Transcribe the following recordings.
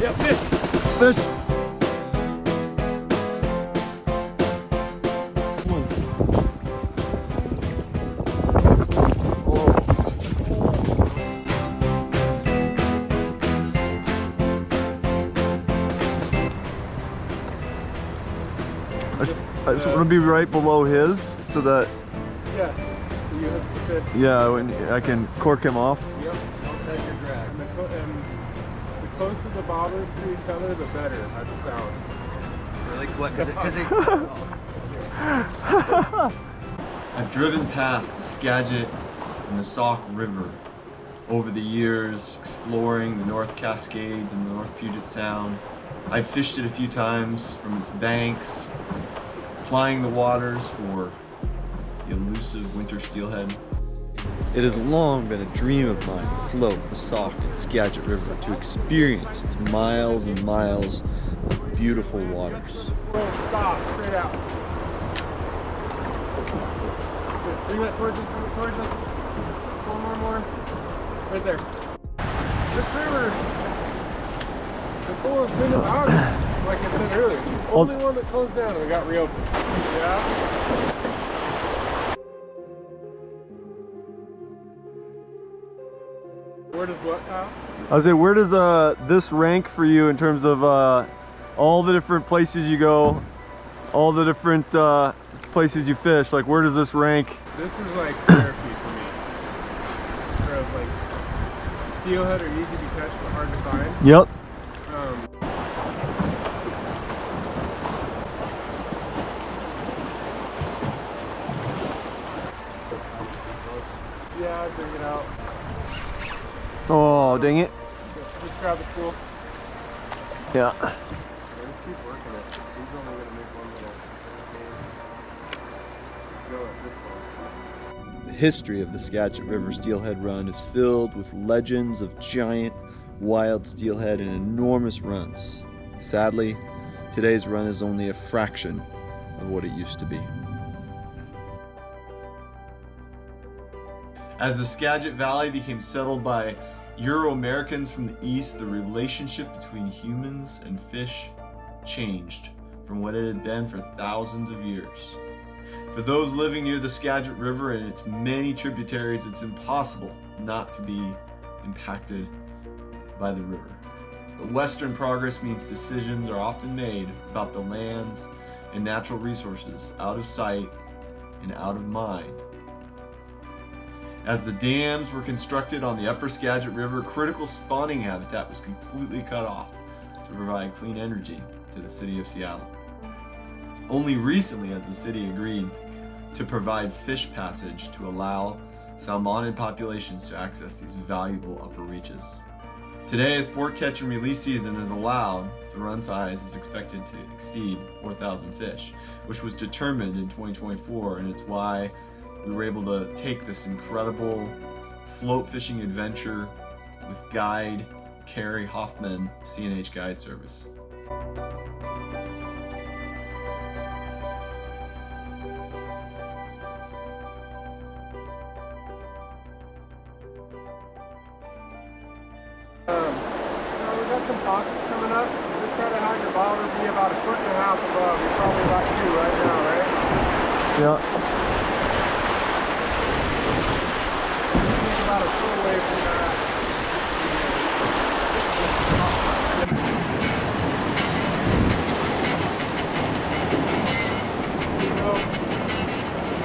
Yeah, fish. Fish. I just want to be right below his so that. Yes. So you have the fish. Yeah, when I can cork him off. Yep. I'll take your drag. And the closer the bobbers to each other, the better. I've found. Really? What? Because it. I've driven past the Skagit and the Sauk River over the years, exploring the North Cascades and the North Puget Sound. I've fished it a few times from its banks, plying the waters for the elusive winter steelhead. It has long been a dream of mine to float the Sauk and Skagit River to experience its miles and miles of beautiful waters. Stop, straight out. Bring that towards us, bring it towards us. More. Right there. This river is full of thin otters, like I said earlier. It's the only one that closed down and we got reopened. Yeah. Where does what now? I was saying, where does this rank for you in terms of all the different places you go, all the different places you fish? Like, where does this rank? This is like therapy for me. Whereas like steelhead are easy to catch but hard to find. Yep. Yeah, I'd bring it out. Oh, dang it. Just grab the spool. Yeah. Just keep working it. He's only going to make one little. Go at this one. The history of the Skagit River Steelhead Run is filled with legends of giant, wild steelhead and enormous runs. Sadly, today's run is only a fraction of what it used to be. As the Skagit Valley became settled by Euro-Americans from the east, the relationship between humans and fish changed from what it had been for thousands of years. For those living near the Skagit River and its many tributaries, it's impossible not to be impacted by the river. But Western progress means decisions are often made about the lands and natural resources out of sight and out of mind. As the dams were constructed on the upper Skagit River, critical spawning habitat was completely cut off to provide clean energy to the city of Seattle. Only recently has the city agreed to provide fish passage to allow salmon populations to access these valuable upper reaches. Today, as sport catch and release season is allowed, the run size is expected to exceed 4,000 fish, which was determined in 2024, and it's why we were able to take this incredible float fishing adventure with guide Cary Hoffman, CNH Guide Service. We got some pockets coming up. Just try to have your bobber be about 1.5 feet above. You're probably about 2 right now, right? Yeah. About a foot away from that.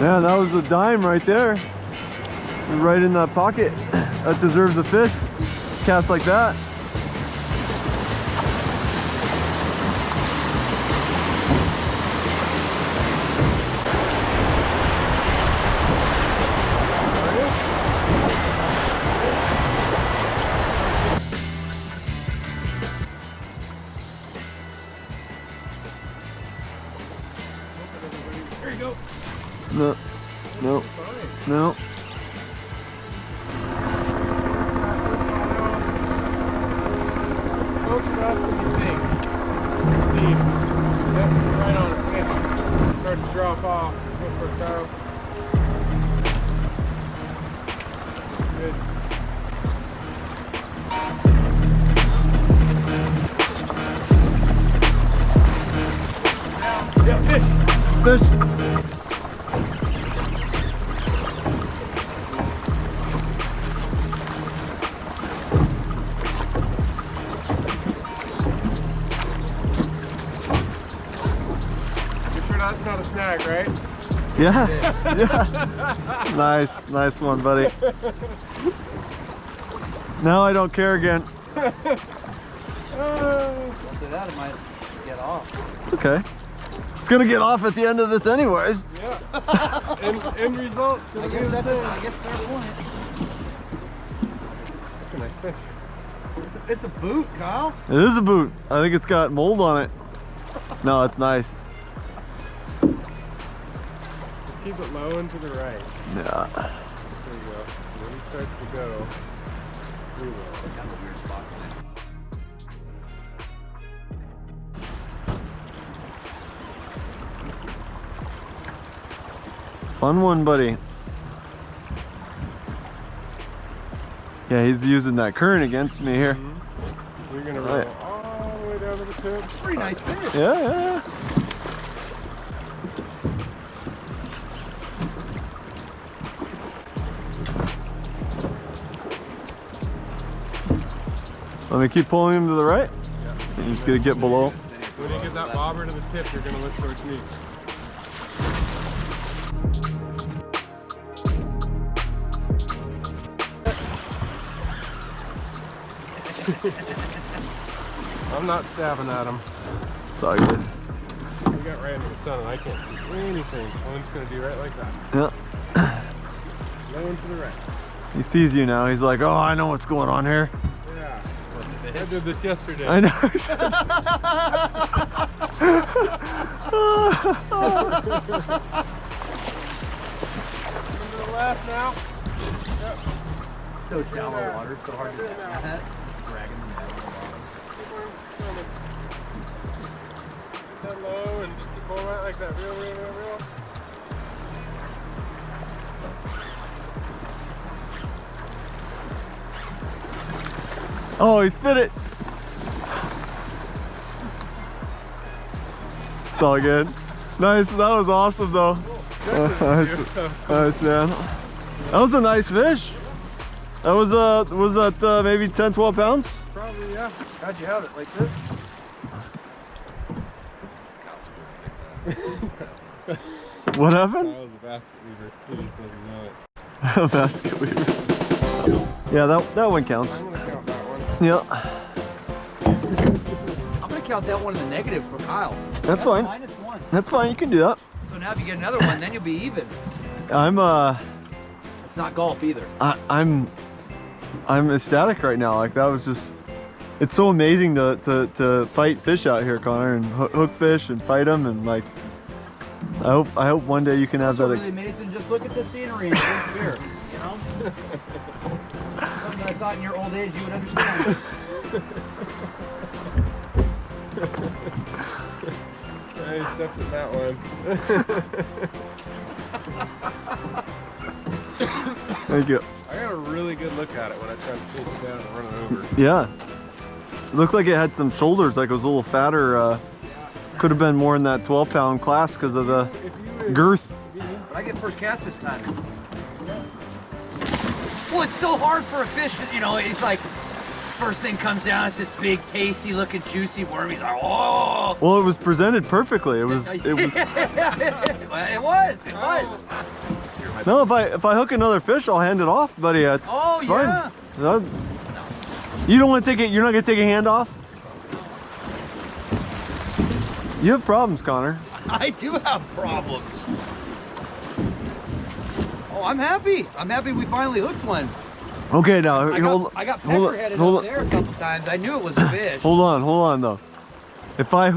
Man, that was a dime right there. Right in that pocket. That deserves a fish. Cast like that. There you go. No, no, no. Closer to us than you think. See, yep, right on it. Yeah. It starts to drop off. Go for a throw. Good. fish? That's not a snag, right? Yeah. Yeah. Nice one, buddy. Now I don't care again. After that, it might get off. It's okay. It's gonna get off at the end of this anyways. Yeah. End result. I guess that's fair point. That's a nice fish. It's a boot, Kyle. It is a boot. I think it's got mold on it. No, it's nice. Just keep it low and to the right. Yeah. There you go. When he starts to go, we will. That's a weird spot. Fun one, buddy. Yeah, he's using that current against me here. We're gonna roll all the way down to the tip. It's a pretty nice fish. Yeah. Let me keep pulling him to the right. Yeah. You're just gonna get below. When you get that bobber to the tip, you're gonna look towards me. I'm not stabbing at him. It's all good. We got right into the sun and I can't see anything. I'm just gonna do right like that. Yeah. Low and to the right. He sees you now. He's like, oh, I know what's going on here. Yeah. I did this yesterday. I know. Into the left now. Yep. So shallow water, so hard to get that. Dragging the net on the bottom. Keep on coming. Set low and just keep pulling out like that. Real. Oh, he spit it. It's all good. Nice. That was awesome, though. Nice, man. That was a nice fish. That was that maybe 10, 12 pounds? Probably, yeah. How'd you have it like this? What happened? That was a basket weaver. He just doesn't know it. A basket weaver. Yeah, that one counts. I'm gonna count that one. Yeah. I'm gonna count that one in the negative for Kyle. That's fine. -1. That's fine. You can do that. So now if you get another one, then you'll be even. It's not golf either. I'm ecstatic right now. Like that was just. It's so amazing to fight fish out here, Connor, and hook fish and fight them, and like. I hope one day you can have that. It's really amazing. Just look at the scenery and drink beer. You know. Something I thought in your old age you would understand. He steps in that one. Thank you. I got a really good look at it when I tried to take it down and run it over. Yeah. It looked like it had some shoulders, like it was a little fatter. Could have been more in that 12-pound class because of the girth. But I get first cast this time. Well, it's so hard for a fish that, you know, it's like, first thing comes down, it's this big, tasty looking, juicy worm. He's like, oh! Well, it was presented perfectly. It was. It was. No, if I hook another fish, I'll hand it off, buddy. It's fine. Yeah. You don't want to take it. You're not gonna take a hand off. You have problems, Connor. I do have problems. Oh, I'm happy. I'm happy we finally hooked one. Okay, now I got peckerheaded up there a couple times. I knew it was a fish. Hold on though. If I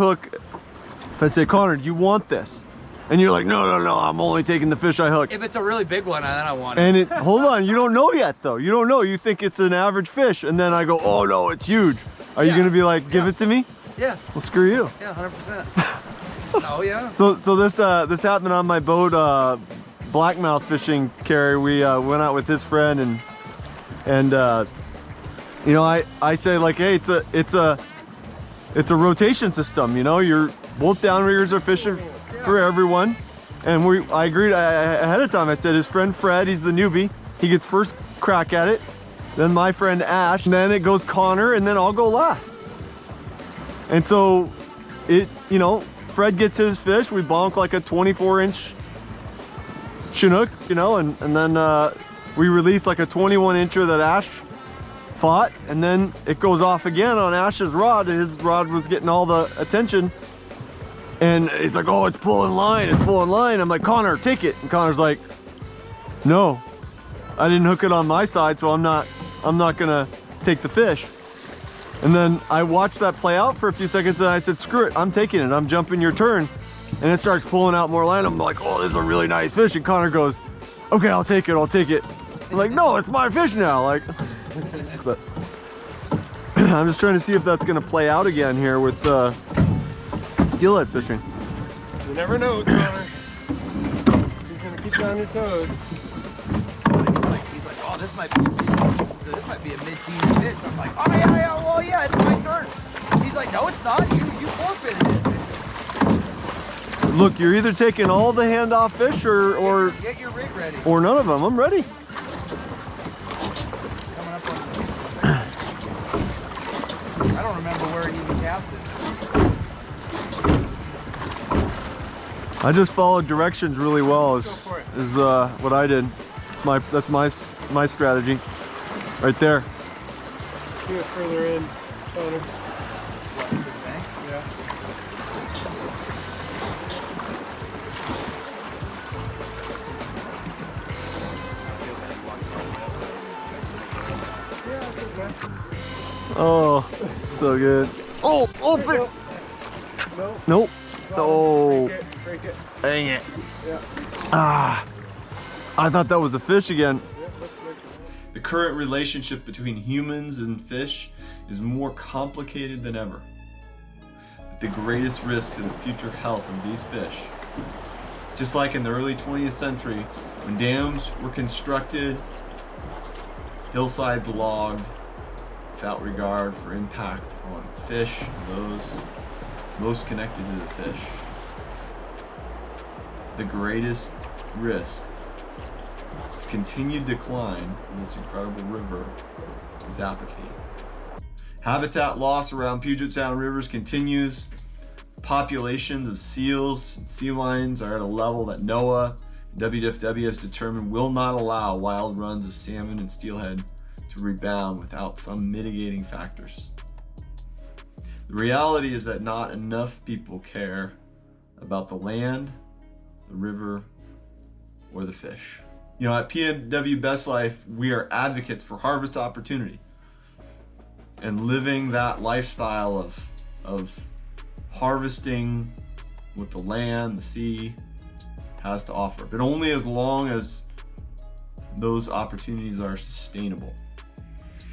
say, Connor, do you want this? And you're like, no, I'm only taking the fish I hooked. If it's a really big one, then I want it. And hold on, you don't know yet though. You don't know. You think it's an average fish, and then I go, oh no, it's huge. Are you gonna be like, give it to me? Yeah. Well, screw you. Yeah, 100%. Oh yeah. So this happened on my boat, blackmouth fishing, Cary. We went out with his friend, and you know, I say like, hey, it's a rotation system. You know, both downriggers are fishing. for everyone. And I agreed ahead of time. I said his friend Fred, he's the newbie. He gets first crack at it. Then my friend Ash, and then it goes Connor, and then I'll go last. And so Fred gets his fish. We bonk like a 24-inch Chinook, and then we release like a 21-incher that Ash fought, and then it goes off again on Ash's rod, and his rod was getting all the attention. And he's like, oh, it's pulling line, it's pulling line. I'm like, Connor, take it. And Connor's like, no, I didn't hook it on my side, so I'm not gonna take the fish. And then I watched that play out for a few seconds, and I said, screw it, I'm taking it, I'm jumping your turn. And it starts pulling out more line. I'm like, oh, this is a really nice fish. And Connor goes, okay, I'll take it. I'm like, no, it's my fish now. Like, but I'm just trying to see if that's gonna play out again here with steelhead fishing. You never know, Connor. He's gonna keep you on your toes. He's like, oh, this might be a mid-teens fish. I'm like, oh yeah, well yeah, it's my turn. He's like, no, it's not. You forfeited it. Look, you're either taking all the handoff fish or get your rig ready. Or none of them. I'm ready. Coming up on I don't remember where he even cast it. I just followed directions really well. Is what I did. That's my strategy. Right there. Do it further in, Connor. What, this bank? Yeah. Oh, so good. Oh, fish. Nope. Oh, Break it. dang it. Yeah. Ah, I thought that was a fish again. The current relationship between humans and fish is more complicated than ever. But the greatest risk to the future health of these fish, just like in the early 20th century when dams were constructed, hillsides logged, without regard for impact on fish and those most connected to the fish. The greatest risk of continued decline in this incredible river is apathy. Habitat loss around Puget Sound rivers continues. Populations of seals and sea lions are at a level that NOAA and WWF has determined will not allow wild runs of salmon and steelhead to rebound without some mitigating factors. The reality is that not enough people care about the land, the river, or the fish. At PNW Best Life, we are advocates for harvest opportunity and living that lifestyle of harvesting what the land, the sea has to offer, but only as long as those opportunities are sustainable.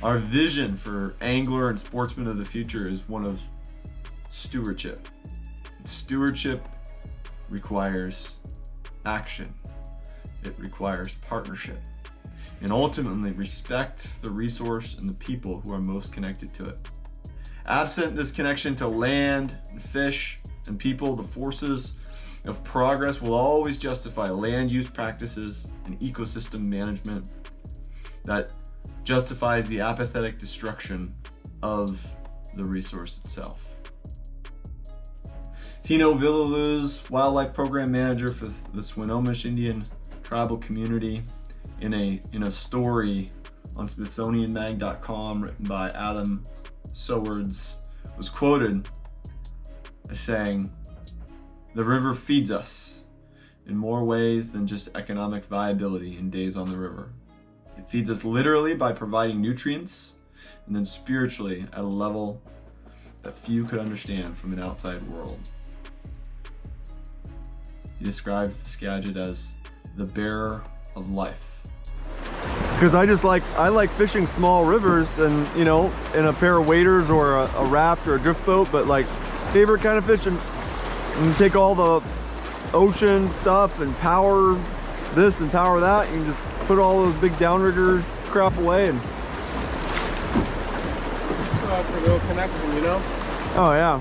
Our vision for angler and sportsman of the future is one of stewardship. Stewardship requires action. It requires partnership. And ultimately, respect for the resource and the people who are most connected to it. Absent this connection to land, and fish, and people, the forces of progress will always justify land use practices and ecosystem management that justifies the apathetic destruction of the resource itself. Tino Villaluz, Wildlife Program Manager for the Swinomish Indian Tribal Community, in a story on SmithsonianMag.com written by Adam Sowards, was quoted as saying, "The river feeds us in more ways than just economic viability in days on the river. It feeds us literally by providing nutrients, and then spiritually at a level that few could understand from an outside world." He describes the Skagit as the bearer of life. Because I like fishing small rivers and, in a pair of waders or a raft or a drift boat, but like favorite kind of fishing, and take all the ocean stuff and power this and power that. You can just put all those big downrigger crap away and. That's a real connection, Oh yeah.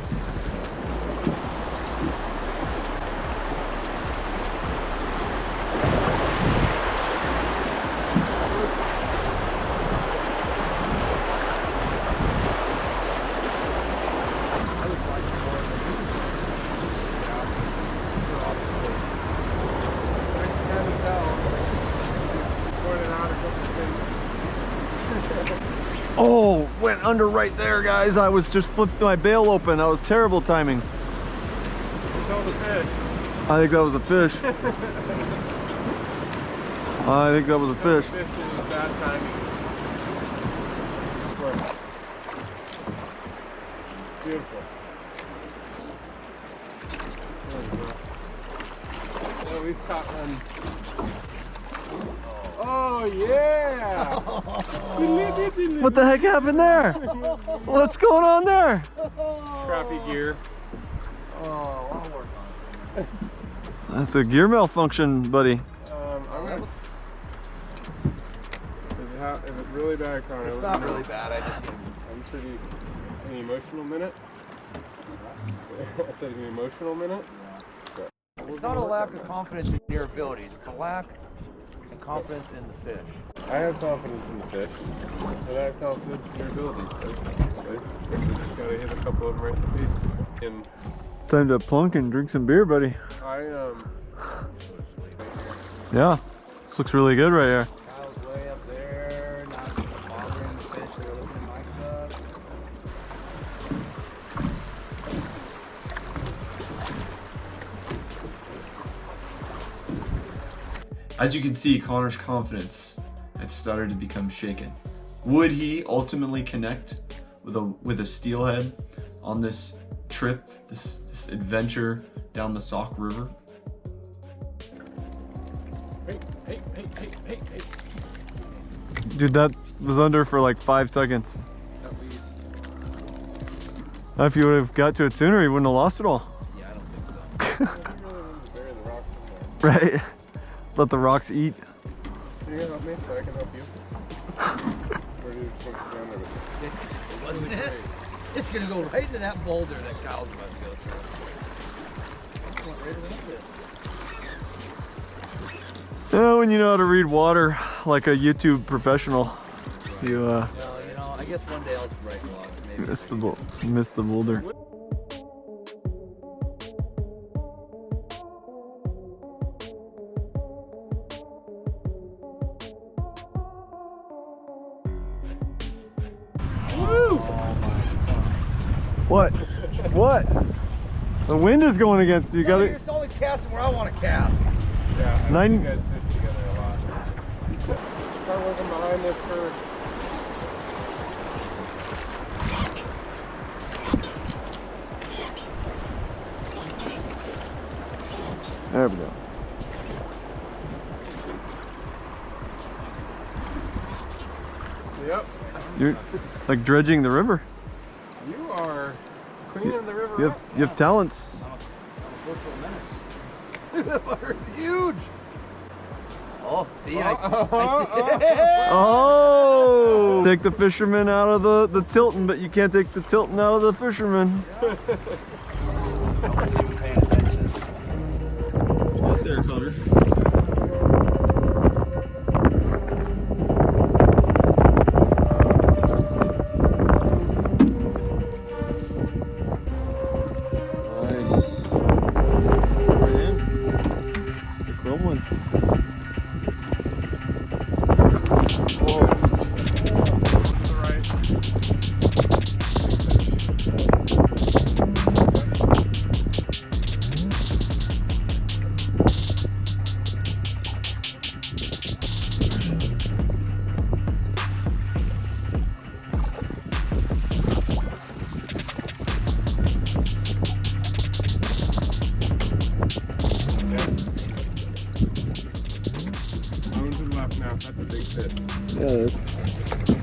went under right there, guys. I was just flipped my bail open. That was terrible timing. Tell the fish. I think that was a fish. I think that was a fish. Fish is bad timing. Look. Beautiful. Yeah, we've caught one. Oh yeah! What the heck happened there? What's going on there? Crappy gear. Oh, I'll work on it. That's a gear malfunction, buddy. I'm gonna. Is it really bad, Connor? It's not really bad. I just. I'm pretty. An emotional minute? I said an emotional minute? It's not a lack of confidence in your abilities. It's a lack of confidence in the fish. I have confidence in the fish, and I have confidence in your abilities. You just gotta hit a couple of them right in the face. And Time to plunk and drink some beer, buddy. Yeah, this looks really good right here. Kyle's way up there, not bothering the fish. They're looking at my stuff. As you can see, Connor's confidence had started to become shaken. Would he ultimately connect with a steelhead on this trip, this adventure down the Sauk River? hey. Dude, that was under for like 5 seconds. At least. If you would have got to it sooner, you wouldn't have lost it all. Yeah, I don't think so. You really wanted to bury the rock somewhere. Right? Let the rocks eat. Can you help me so I can help you? Or do you just want to stand there with me? It wasn't it? It's gonna go right into that boulder that Kyle's about to go through. It went right into it. When you know how to read water like a YouTube professional, you Well, you know, I guess one day I'll write a lot. Maybe. miss the boulder. What? What? The wind is going against you. No, you're always casting where I want to cast. Yeah, I Nine- think you guys fish together a lot. Start working behind this curve. There we go. Yep. You're like dredging the river. You are cleaning the river You up. have talents. They're huge. Oh, see, I Oh! Take the fisherman out of the tilting, but you can't take the tilting out of the fisherman. wasn't even paying attention. Right there, Connor. Nice. Right in. It's a chrome one. Whoa. To the right. Going to the left now. That's a big fish. Yeah,